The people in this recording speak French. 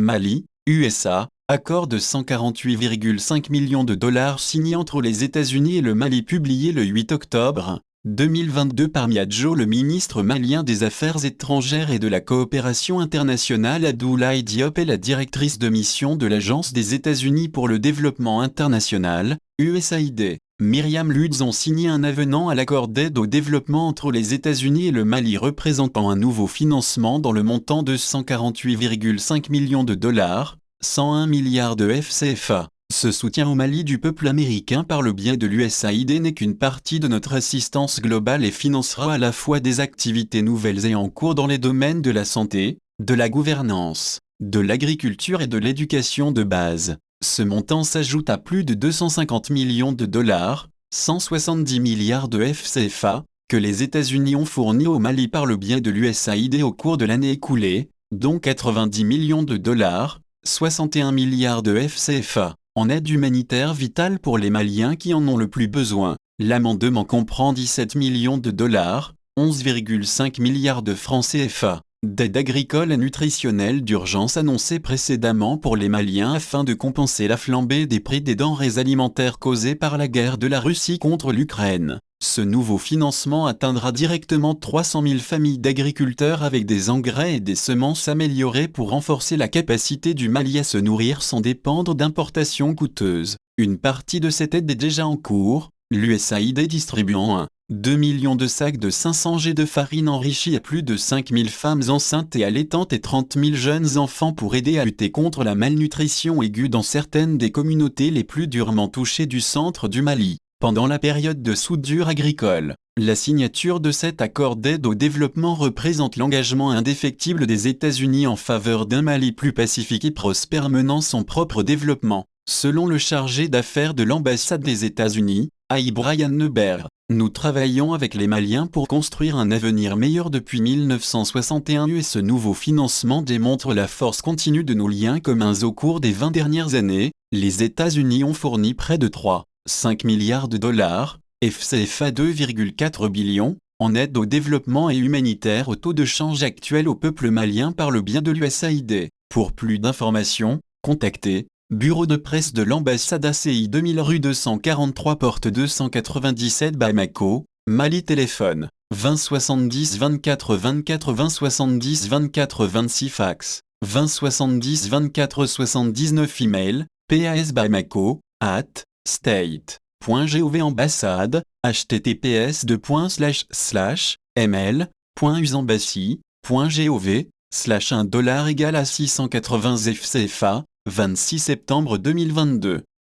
Mali, USA, accord de 148,5 millions de dollars signé entre les États-Unis et le Mali publié le 8 octobre 2022 par Miadjo, le ministre malien des Affaires étrangères et de la coopération internationale Abdoulaye Diop et la directrice de mission de l'Agence des États-Unis pour le développement international, USAID. Myriam Lutz ont signé un avenant à l'accord d'aide au développement entre les États-Unis et le Mali représentant un nouveau financement dans le montant de 148,5 millions de dollars, 101 milliards de FCFA. Ce soutien au Mali du peuple américain par le biais de l'USAID n'est qu'une partie de notre assistance globale et financera à la fois des activités nouvelles et en cours dans les domaines de la santé, de la gouvernance, de l'agriculture et de l'éducation de base. Ce montant s'ajoute à plus de 250 millions de dollars, 170 milliards de FCFA, que les États-Unis ont fournis au Mali par le biais de l'USAID au cours de l'année écoulée, dont 90 millions de dollars, 61 milliards de FCFA, en aide humanitaire vitale pour les Maliens qui en ont le plus besoin. L'amendement comprend 17 millions de dollars, 11,5 milliards de francs CFA, d'aide agricole et nutritionnelle d'urgence annoncée précédemment pour les Maliens afin de compenser la flambée des prix des denrées alimentaires causée par la guerre de la Russie contre l'Ukraine. Ce nouveau financement atteindra directement 300 000 familles d'agriculteurs avec des engrais et des semences améliorées pour renforcer la capacité du Mali à se nourrir sans dépendre d'importations coûteuses. Une partie de cette aide est déjà en cours, l'USAID distribuant 2 millions de sacs de 500 g de farine enrichie à plus de 5 000 femmes enceintes et allaitantes et 30 000 jeunes enfants pour aider à lutter contre la malnutrition aiguë dans certaines des communautés les plus durement touchées du centre du Mali. Pendant la période de soudure agricole, la signature de cet accord d'aide au développement représente l'engagement indéfectible des États-Unis en faveur d'un Mali plus pacifique et prospère menant son propre développement. Selon le chargé d'affaires de l'ambassade des États-Unis, A.I. Brian Neber, nous travaillons avec les Maliens pour construire un avenir meilleur depuis 1961 et ce nouveau financement démontre la force continue de nos liens communs au cours des 20 dernières années. Les États-Unis ont fourni près de 3,5 milliards de dollars, FCFA 2,4 billions, en aide au développement et humanitaire au taux de change actuel au peuple malien par le biais de l'USAID. Pour plus d'informations, contactez Bureau de presse de l'ambassade ACI 2000 rue 243 porte 297 Bamako, Mali. Téléphone 20 70 24 24 20 70 24 26 fax 20 70 24 79 email pasbamako@state.gov ambassade https://ml.usembassy.gov/$1 = 680 FCFA 26 septembre 2022